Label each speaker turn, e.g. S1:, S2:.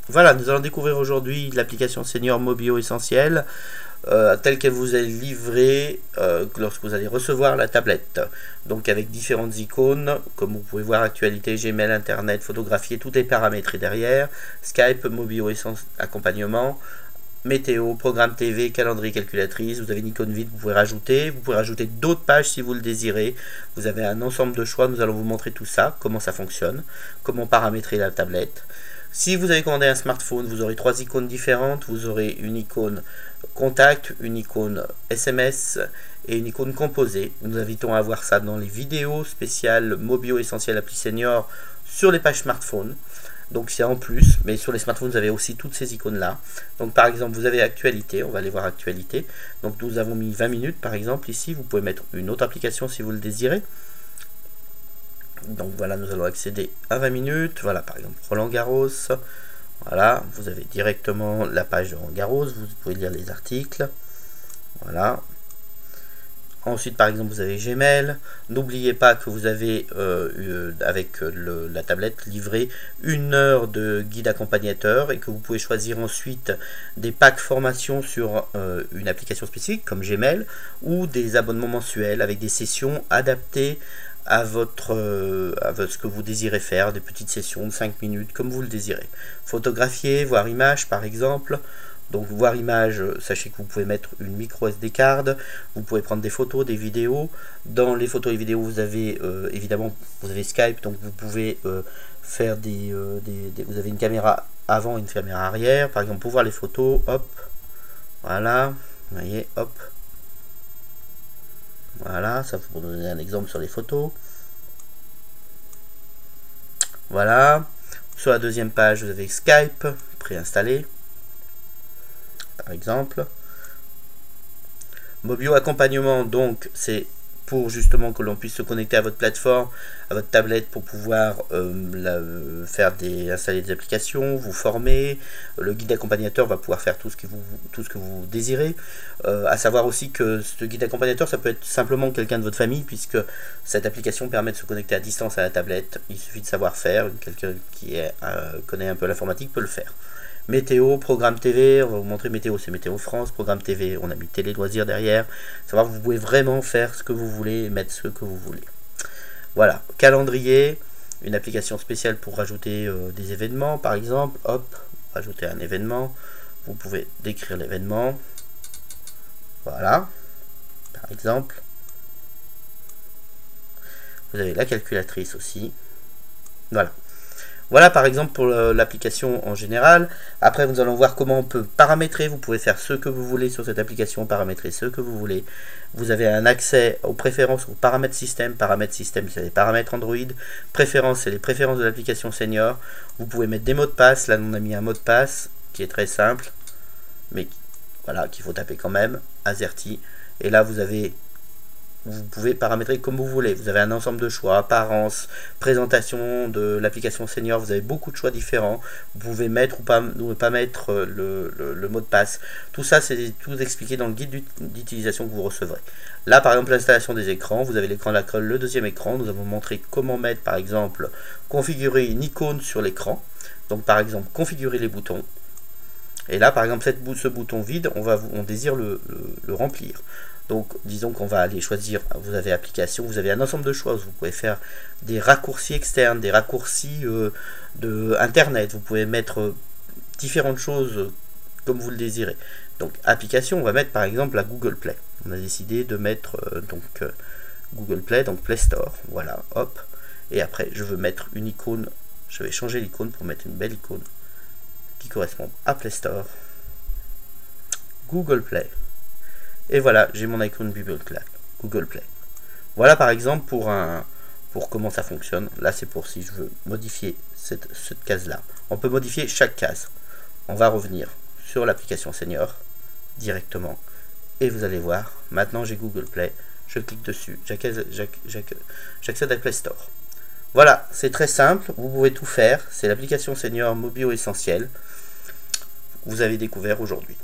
S1: Voilà, nous allons découvrir aujourd'hui l'application Senior Mobio Essentiel telle qu'elle vous est livrée lorsque vous allez recevoir la tablette. Donc avec différentes icônes, comme vous pouvez voir, actualité, Gmail, Internet, photographie, tout est paramétré derrière. Skype, Mobio accompagnement, météo, programme TV, calendrier, calculatrice. Vous avez une icône vide, vous pouvez rajouter d'autres pages si vous le désirez. Vous avez un ensemble de choix, nous allons vous montrer tout ça, comment ça fonctionne, comment paramétrer la tablette. Si vous avez commandé un smartphone, vous aurez 3 icônes différentes. Vous aurez une icône contact, une icône SMS et une icône composée. Nous vous invitons à voir ça dans les vidéos spéciales Mobio Essentiel Appli Senior sur les pages smartphone. Donc c'est en plus, mais sur les smartphones vous avez aussi toutes ces icônes là. Donc par exemple vous avez actualité, on va aller voir actualité. Donc nous avons mis 20 minutes par exemple ici, vous pouvez mettre une autre application si vous le désirez. Donc voilà, nous allons accéder à 20 minutes. Voilà, par exemple, Roland Garros. Voilà, vous avez directement la page de Roland Garros. Vous pouvez lire les articles. Voilà. Ensuite, par exemple, vous avez Gmail. N'oubliez pas que vous avez, avec la tablette, livré 1 heure de guide accompagnateur et que vous pouvez choisir ensuite des packs formation sur une application spécifique comme Gmail ou des abonnements mensuels avec des sessions adaptées à ce que vous désirez faire, des petites sessions de 5 minutes comme vous le désirez. Photographier, voir image par exemple. Donc voir image, sachez que vous pouvez mettre une micro SD card, vous pouvez prendre des photos, des vidéos. Dans les photos et vidéos, vous avez évidemment vous avez Skype, donc vous pouvez faire vous avez une caméra avant et une caméra arrière. Par exemple pour voir les photos, hop, voilà, vous voyez, hop. Voilà, ça pour donner un exemple sur les photos. Voilà. Sur la deuxième page, vous avez Skype préinstallé. Par exemple. Mobio accompagnement, donc c'est pour justement que l'on puisse se connecter à votre plateforme, à votre tablette pour pouvoir installer des applications, vous former. Le guide accompagnateur va pouvoir faire tout ce que vous désirez. À savoir aussi que ce guide accompagnateur, ça peut être simplement quelqu'un de votre famille, puisque cette application permet de se connecter à distance à la tablette. Il suffit de savoir faire. Quelqu'un qui connaît un peu l'informatique peut le faire. Météo, programme TV, on va vous montrer météo, c'est Météo France, programme TV, on a mis télé loisirs derrière. Savoir que vous pouvez vraiment faire ce que vous voulez et mettre ce que vous voulez. Voilà, calendrier, une application spéciale pour rajouter des événements par exemple. Hop, rajouter un événement. Vous pouvez décrire l'événement. Voilà, par exemple. Vous avez la calculatrice aussi. Voilà. Voilà par exemple pour l'application en général. Après nous allons voir comment on peut paramétrer. Vous pouvez faire ce que vous voulez sur cette application, paramétrer ce que vous voulez. Vous avez un accès aux préférences, aux paramètres système. Paramètres système, c'est les paramètres Android. Préférences, c'est les préférences de l'application Senior. Vous pouvez mettre des mots de passe. Là on a mis un mot de passe qui est très simple, mais voilà, qu'il faut taper quand même. AZERTY. Et là vous pouvez paramétrer comme vous voulez. Vous avez un ensemble de choix, apparence, présentation de l'application Senior. Vous avez beaucoup de choix différents. Vous pouvez mettre ou pas mettre le mot de passe. Tout ça, c'est tout expliqué dans le guide d'utilisation que vous recevrez. Là, par exemple, l'installation des écrans. Vous avez l'écran d'accueil, le deuxième écran. Nous avons montré comment mettre, par exemple, configurer une icône sur l'écran. Donc, par exemple, configurer les boutons. Et là, par exemple, ce bouton vide, on désire le remplir. Donc, disons qu'on va aller choisir, vous avez application, vous avez un ensemble de choix. Vous pouvez faire des raccourcis externes, des raccourcis de Internet. Vous pouvez mettre différentes choses comme vous le désirez. Donc, application, on va mettre par exemple la Google Play. On a décidé de mettre Google Play, donc Play Store. Voilà, hop. Et après, je veux mettre une icône. Je vais changer l'icône pour mettre une belle icône qui correspond à Play Store. Google Play. Et voilà, j'ai mon icône Google Play. Voilà par exemple pour comment ça fonctionne. Là c'est pour si je veux modifier cette case là. On peut modifier chaque case. On va revenir sur l'application Senior directement. Et vous allez voir, maintenant j'ai Google Play. Je clique dessus, j'accède à Play Store. Voilà, c'est très simple, vous pouvez tout faire. C'est l'application Senior Mobio Essentiel. Vous avez découvert aujourd'hui.